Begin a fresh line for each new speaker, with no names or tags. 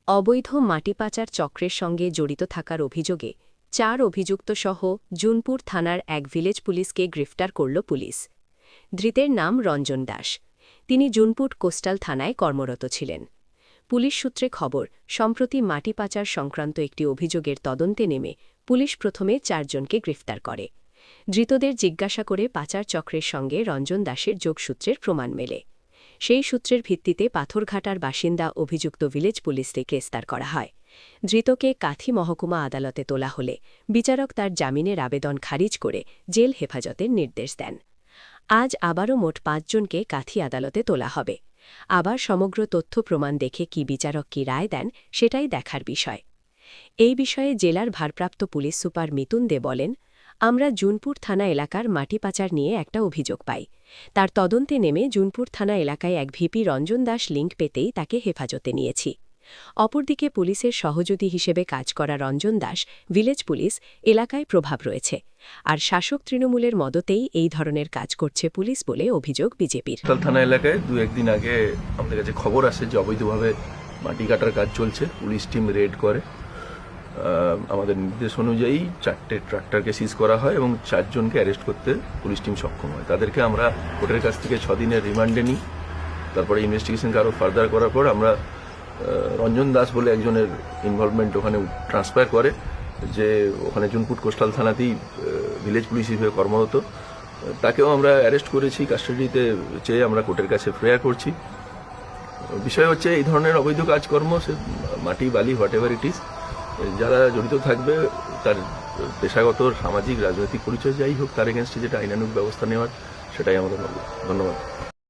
অবৈধ মাটি পাচার চক্রের সঙ্গে জড়িত থাকার অভিযোগে ৪ অভিযুক্তসহ জুনপুর থানার এক ভিলেজ পুলিশকে গ্রেফতার করল পুলিশ। ধৃতের নাম রঞ্জন দাস। তিনি জুনপুর কোস্টাল থানায় কর্মরত ছিলেন। পুলিশ সূত্রে খবর, সম্প্রতি মাটি পাচার সংক্রান্ত একটি অভিযোগের তদন্তে নেমে পুলিশ প্রথমে ৪ জনকে গ্রেফতার করে। ধৃতদের জিজ্ঞাসা করে পাচার চক্রের সঙ্গে রঞ্জন দাসের যোগসূত্রের প্রমাণ মেলে। সেই সূত্রের ভিত্তিতে পাথরঘাটার বাসিন্দা অভিযুক্ত ভিলেজ পুলিশকে গ্রেফতার করা হয়। ধৃতকে কাথি মহকুমা আদালতে তোলা হলে বিচারক তার জামিনের আবেদন খারিজ করে জেল হেফাজতের নির্দেশ দেন। আজ আবারও মোট ৫ জনকে কাথি আদালতে তোলা হবে। আবার সমগ্র তথ্য প্রমাণ দেখে কি বিচারক কি রায় দেন সেটাই দেখার বিষয়। এই বিষয়ে জেলার ভারপ্রাপ্ত পুলিশ সুপার মিতুন দে বলেন, আমরা জুনপুর থানা এলাকার মাটি পাচার নিয়ে একটা অভিযোগ পাই। তার তদন্তে নেমে জুনপুর থানা এলাকায় এক ভিপি রঞ্জন দাস লিঙ্ক পেতেই তাকে হেফাজতে নিয়েছি। অপরদিকে পুলিশের সহযোগী হিসেবে কাজ করা রঞ্জন দাস ভিলেজ পুলিশ এলাকায় প্রভাব রয়েছে, আর শাসক তৃণমূলের মদতেই এই ধরনের কাজ করছে পুলিশ বলে অভিযোগ বিজেপির।
থানা এলাকায় ২-১ দিন আগে আমাদের কাছে খবর আসে যে অবৈধভাবে মাটি কাটার কাজ চলছে। পুলিশ টিম রেড করে, আমাদের নির্দেশ অনুযায়ী ৪টে ট্রাক্টরকে সিজ করা হয় এবং ৪ জনকে অ্যারেস্ট করতে পুলিশ টিম সক্ষম হয়। তাদেরকে আমরা কোর্টের কাছ থেকে ৬ দিনের রিমান্ডে নিই। তারপরে ইনভেস্টিগেশনকে আরও ফার্দার করার পর আমরা রঞ্জন দাস বলে একজনের ইনভলভমেন্ট ওখানে ট্রান্সফার করে, যে ওখানে জুনপুর কোস্টাল থানাতেই ভিলেজ পুলিশ হিসেবে কর্মরত। তাকেও আমরা অ্যারেস্ট করেছি, কাস্টাডিতে চেয়ে আমরা কোর্টের কাছে প্রেয়ার করছি। বিষয় হচ্ছে এই ধরনের অবৈধ কাজকর্ম, সে মাটি বালি হোয়াট এভার ইট ইজ, যারা জড়িত থাকবে তার পেশাগত সামাজিক রাজনৈতিক পরিচয় যাই হোক, তার এগেনস্টে যেটা আইনানুগ ব্যবস্থা নেওয়ার সেটাই আমাদের বলব। ধন্যবাদ।